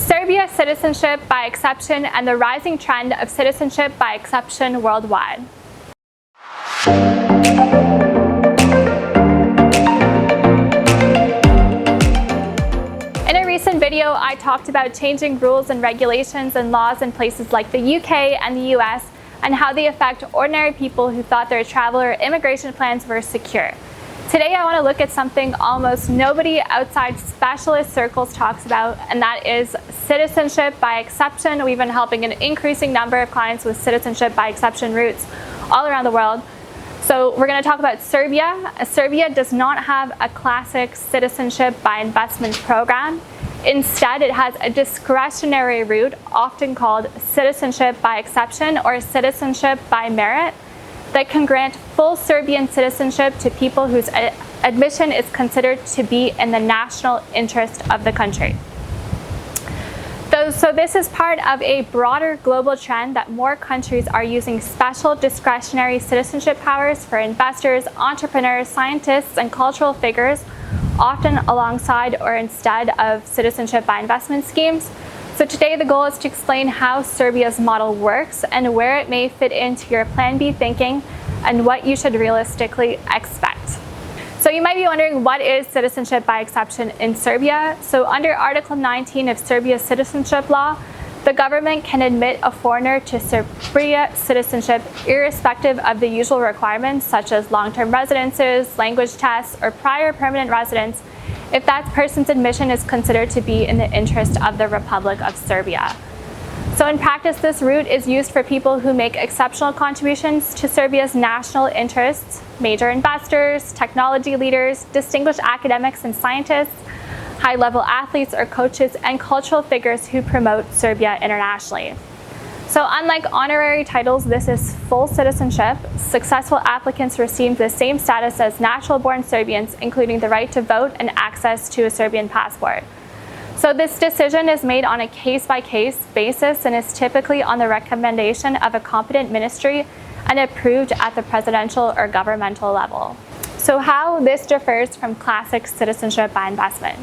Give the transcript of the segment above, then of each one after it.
Serbia citizenship by exception and the rising trend of citizenship by exception worldwide. In a recent video, I talked about changing rules and regulations and laws in places like the UK and the US and how they affect ordinary people who thought their travel or immigration plans were secure. Today, I want to look at something almost nobody outside specialist circles talks about, and that is citizenship by exception. We've been helping an increasing number of clients with citizenship by exception routes all around the world. So we're going to talk about Serbia. Serbia does not have a classic citizenship by investment program. Instead, it has a discretionary route, often called citizenship by exception or citizenship by merit, that can grant full Serbian citizenship to people whose admission is considered to be in the national interest of the country. So this is part of a broader global trend that more countries are using special discretionary citizenship powers for investors, entrepreneurs, scientists, and cultural figures, often alongside or instead of citizenship by investment schemes. So today the goal is to explain how Serbia's model works and where it may fit into your Plan B thinking and what you should realistically expect. So you might be wondering, what is citizenship by exception in Serbia? So under Article 19 of Serbia's citizenship law, the government can admit a foreigner to Serbia citizenship irrespective of the usual requirements such as long-term residences, language tests, or prior permanent residence if that person's admission is considered to be in the interest of the Republic of Serbia. So in practice, this route is used for people who make exceptional contributions to Serbia's national interests, major investors, technology leaders, distinguished academics and scientists, high-level athletes or coaches, and cultural figures who promote Serbia internationally. So unlike honorary titles, this is full citizenship. Successful applicants receive the same status as natural-born Serbians, including the right to vote and access to a Serbian passport. So this decision is made on a case-by-case basis and is typically on the recommendation of a competent ministry and approved at the presidential or governmental level. So how this differs from classic citizenship by investment.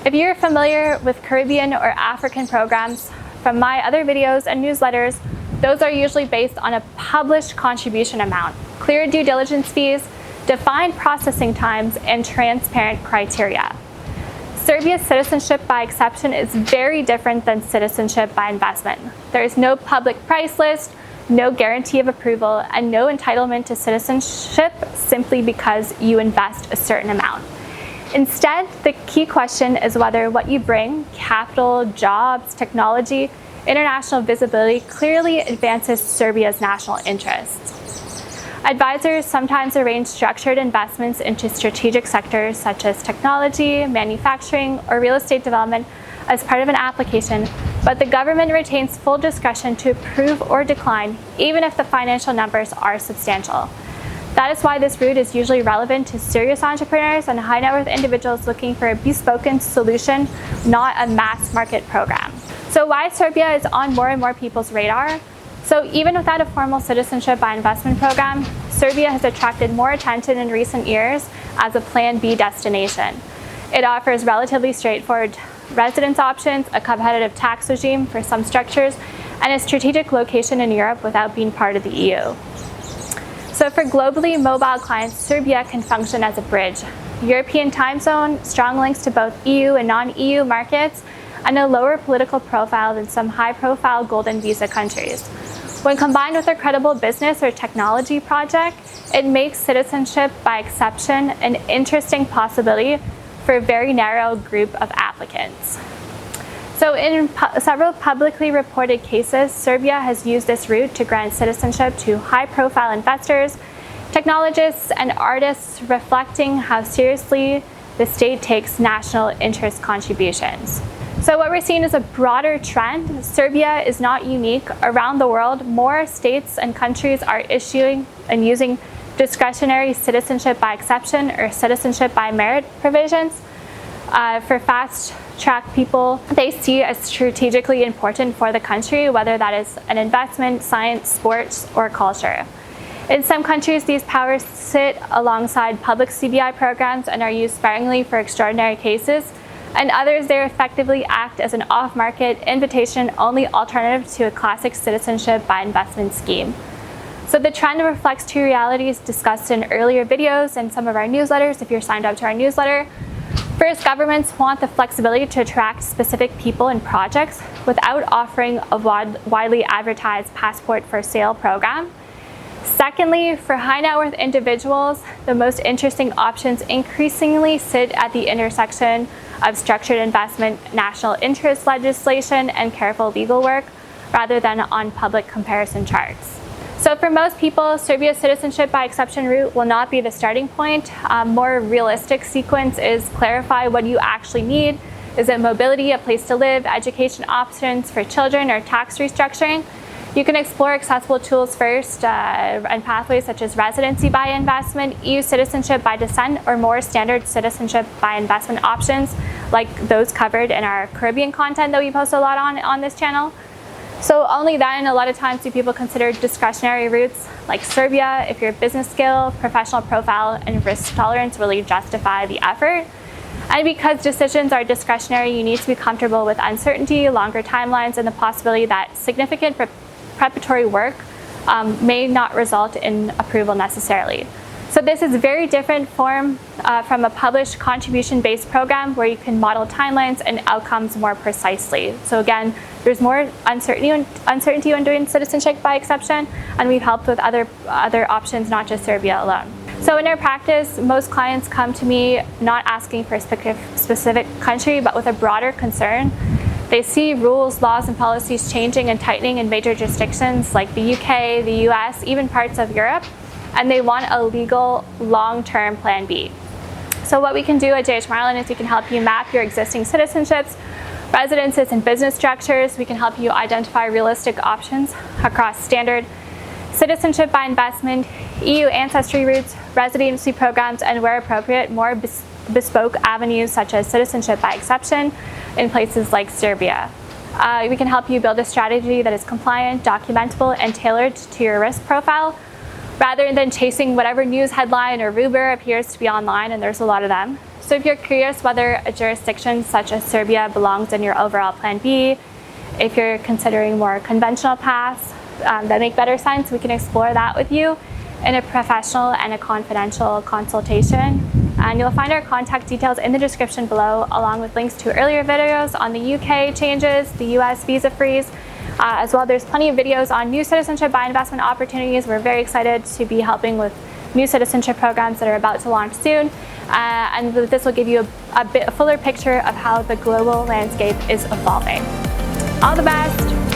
If you're familiar with Caribbean or African programs, from my other videos and newsletters, those are usually based on a published contribution amount, clear due diligence fees, defined processing times, and transparent criteria. Serbia's citizenship by exception is very different than citizenship by investment. There is no public price list, no guarantee of approval, and no entitlement to citizenship simply because you invest a certain amount. Instead, the key question is whether what you bring, capital, jobs, technology, international visibility, clearly advances Serbia's national interests. Advisors sometimes arrange structured investments into strategic sectors such as technology, manufacturing, or real estate development as part of an application, but the government retains full discretion to approve or decline, even if the financial numbers are substantial. That is why this route is usually relevant to serious entrepreneurs and high net worth individuals looking for a bespoke solution, not a mass market program. So why Serbia is on more and more people's radar? So even without a formal citizenship by investment program, Serbia has attracted more attention in recent years as a Plan B destination. It offers relatively straightforward residence options, a competitive tax regime for some structures, and a strategic location in Europe without being part of the EU. So for globally mobile clients, Serbia can function as a bridge. European time zone, strong links to both EU and non-EU markets, and a lower political profile than some high-profile golden visa countries. When combined with a credible business or technology project, it makes citizenship by exception an interesting possibility for a very narrow group of applicants. So in several publicly reported cases, Serbia has used this route to grant citizenship to high-profile investors, technologists, and artists, reflecting how seriously the state takes national interest contributions. So what we're seeing is a broader trend. Serbia is not unique. Around the world, more states and countries are issuing and using discretionary citizenship by exception or citizenship by merit provisions for fast-track people they see as strategically important for the country, whether that is an investment, science, sports, or culture. In some countries, these powers sit alongside public CBI programs and are used sparingly for extraordinary cases. and others they effectively act as an off-market, invitation-only alternative to a classic citizenship by investment scheme. So the trend reflects two realities discussed in earlier videos and some of our newsletters if you're signed up to our newsletter. First, governments want the flexibility to attract specific people and projects without offering a widely advertised passport for sale program. Secondly, for high net worth individuals, the most interesting options increasingly sit at the intersection of structured investment, national interest legislation, and careful legal work, rather than on public comparison charts. So for most people, Serbia's citizenship by exception route will not be the starting point. A more realistic sequence is clarify what you actually need. Is it mobility, a place to live, education options for children, or tax restructuring? You can explore accessible tools first and pathways such as residency by investment, EU citizenship by descent, or more standard citizenship by investment options like those covered in our Caribbean content that we post a lot on this channel. So only then, a lot of times, do people consider discretionary routes like Serbia if your business skill, professional profile, and risk tolerance really justify the effort. And because decisions are discretionary, you need to be comfortable with uncertainty, longer timelines, and the possibility that significant preparatory work may not result in approval necessarily. So this is a very different form from a published contribution-based program where you can model timelines and outcomes more precisely. So again, there's more uncertainty when doing citizenship by exception, and we've helped with other options, not just Serbia alone. So in our practice, most clients come to me not asking for a specific country, but with a broader concern. They see rules, laws, and policies changing and tightening in major jurisdictions like the UK, the US, even parts of Europe, and they want a legal, long-term plan B. So what we can do at Jh Marlin is we can help you map your existing citizenships, residences, and business structures. We can help you identify realistic options across standard citizenship by investment, EU ancestry routes, residency programs, and where appropriate, more bespoke avenues such as citizenship by exception in places like Serbia. We can help you build a strategy that is compliant, documentable, and tailored to your risk profile, rather than chasing whatever news headline or rumor appears to be online, and there's a lot of them. So if you're curious whether a jurisdiction such as Serbia belongs in your overall plan B, if you're considering more conventional paths that make better sense, we can explore that with you in a professional and a confidential consultation. And you'll find our contact details in the description below, along with links to earlier videos on the UK changes, the US visa freeze, as well. There's plenty of videos on new citizenship by investment opportunities. We're very excited to be helping with new citizenship programs that are about to launch soon. And this will give you a fuller picture of how the global landscape is evolving. All the best!